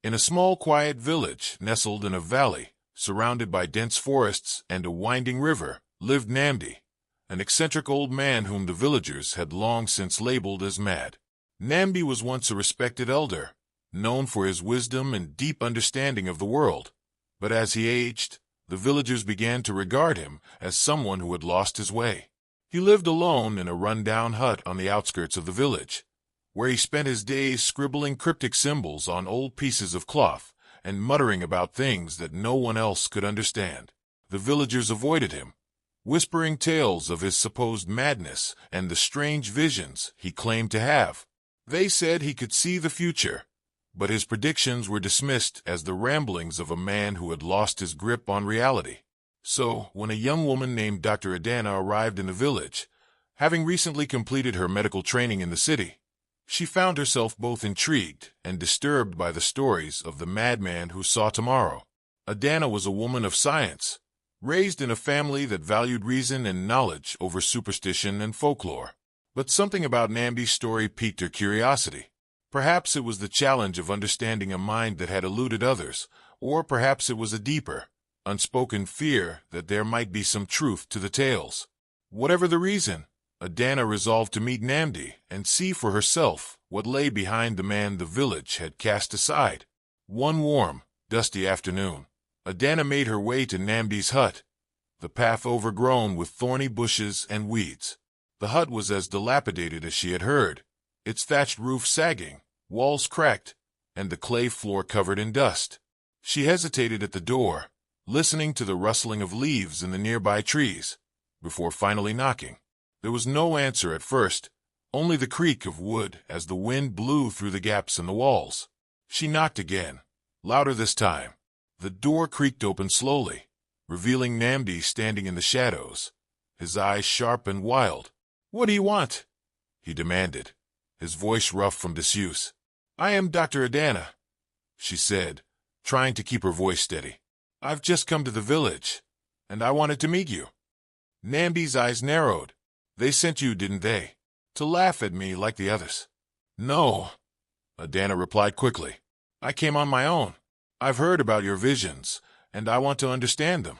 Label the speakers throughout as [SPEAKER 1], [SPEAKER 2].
[SPEAKER 1] In a small, quiet village nestled in a valley, surrounded by dense forests and a winding river, lived Namdi, an eccentric old man whom the villagers had long since labeled as mad. Namdi was once a respected elder, known for his wisdom and deep understanding of the world. But as he aged, the villagers began to regard him as someone who had lost his way. He lived alone in a run-down hut on the outskirts of the village, where he spent his days scribbling cryptic symbols on old pieces of cloth and muttering about things that no one else could understand. The villagers avoided him, whispering tales of his supposed madness and the strange visions he claimed to have. They said he could see the future, but his predictions were dismissed as the ramblings of a man who had lost his grip on reality. So, when a young woman named Dr. Adana arrived in the village, having recently completed her medical training in the city, she found herself both intrigued and disturbed by the stories of the madman who saw tomorrow. Adana was a woman of science, raised in a family that valued reason and knowledge over superstition and folklore. But something about Namdi's story piqued her curiosity. Perhaps it was the challenge of understanding a mind that had eluded others, or perhaps it was a deeper, unspoken fear that there might be some truth to the tales. Whatever the reason, Adana resolved to meet Namdi and see for herself what lay behind the man the village had cast aside. One warm, dusty afternoon, Adana made her way to Namdi's hut, the path overgrown with thorny bushes and weeds. The hut was as dilapidated as she had heard, its thatched roof sagging, walls cracked, and the clay floor covered in dust. She hesitated at the door, listening to the rustling of leaves in the nearby trees, before finally knocking. There was no answer at first, only the creak of wood as the wind blew through the gaps in the walls. She knocked again, louder this time. The door creaked open slowly, revealing Namdi standing in the shadows, his eyes sharp and wild. "What do you want?" he demanded, his voice rough from disuse. "I am Dr. Adana," she said, trying to keep her voice steady. "I've just come to the village, and I wanted to meet you." Namdi's eyes narrowed. "They sent you, didn't they? To laugh at me like the others?" "No," Adana replied quickly. "I came on my own. I've heard about your visions, and I want to understand them."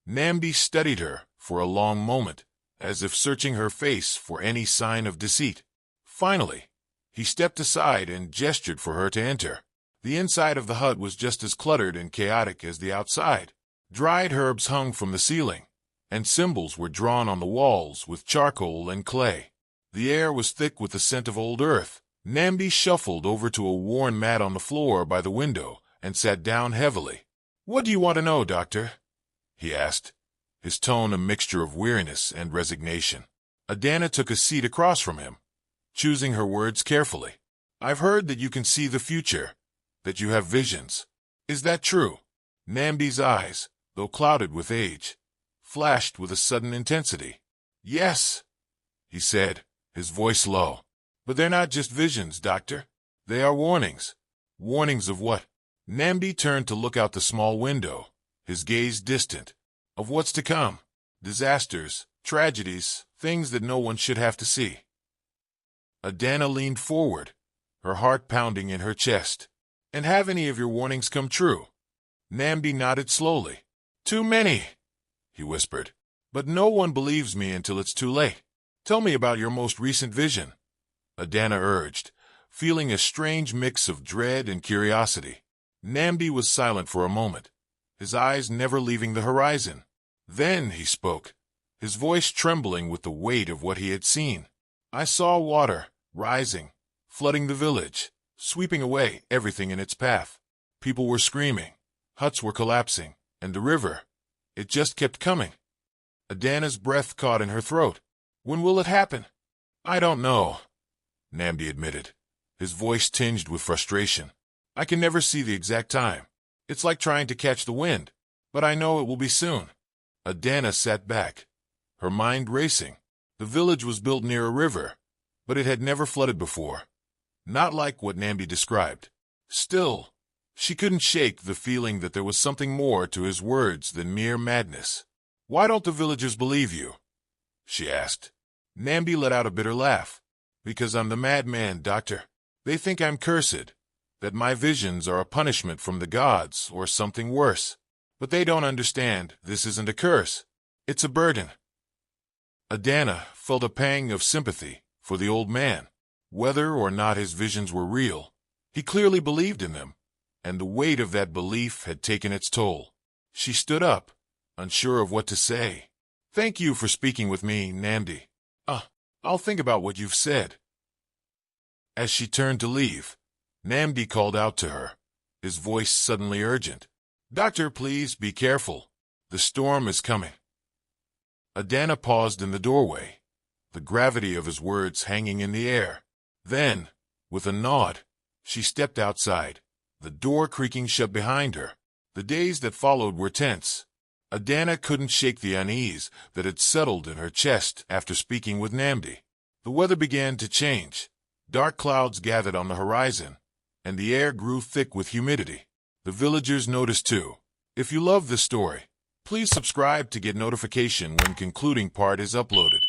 [SPEAKER 1] Namdi studied her for a long moment, as if searching her face for any sign of deceit. Finally, he stepped aside and gestured for her to enter. The inside of the hut was just as cluttered and chaotic as the outside. Dried herbs hung from the ceiling, and symbols were drawn on the walls with charcoal and clay. The air was thick with the scent of old earth. Namdi shuffled over to a worn mat on the floor by the window and sat down heavily. "What do you want to know, doctor?" he asked, his tone a mixture of weariness and resignation. Adana took a seat across from him, choosing her words carefully. "I've heard that you can see the future, that you have visions. Is that true?" Namdi's eyes, though clouded with age, flashed with a sudden intensity. "Yes," he said, his voice low. "But they're not just visions, doctor. They are warnings." "Warnings of what?" Namdi turned to look out the small window, his gaze distant. "Of what's to come. Disasters, tragedies, things that no one should have to see." Adana leaned forward, her heart pounding in her chest. "And have any of your warnings come true?" Namdi nodded slowly. "Too many," he whispered. "But no one believes me until it's too late. Tell me about your most recent vision," Adana urged, feeling a strange mix of dread and curiosity. Namdi was silent for a moment, his eyes never leaving the horizon. Then he spoke, his voice trembling with the weight of what he had seen. "I saw water rising, flooding the village, sweeping away everything in its path. People were screaming, huts were collapsing, and the river, it just kept coming." Adana's breath caught in her throat. "When will it happen?" "I don't know," Namdi admitted, his voice tinged with frustration. "I can never see the exact time. It's like trying to catch the wind, but I know it will be soon." Adana sat back, her mind racing. The village was built near a river, but it had never flooded before. Not like what Namdi described. Still, she couldn't shake the feeling that there was something more to his words than mere madness. "Why don't the villagers believe you?" she asked. Namdi let out a bitter laugh. "Because I'm the madman, doctor. They think I'm cursed, that my visions are a punishment from the gods or something worse. But they don't understand this isn't a curse. It's a burden. Adana felt a pang of sympathy for the old man. Whether or not his visions were real, he clearly believed in them, and the weight of that belief had taken its toll. She stood up, unsure of what to say. "Thank you for speaking with me, Namdi. I'll think about what you've said." As she turned to leave, Namdi called out to her, his voice suddenly urgent. "Doctor, please be careful. The storm is coming." Adana paused in the doorway, the gravity of his words hanging in the air. Then, with a nod, she stepped outside, the door creaking shut behind her. The days that followed were tense. Adana couldn't shake the unease that had settled in her chest after speaking with Namdi. The weather began to change. Dark clouds gathered on the horizon, and the air grew thick with humidity. The villagers noticed too. If you love this story, please subscribe to get notification when concluding part is uploaded.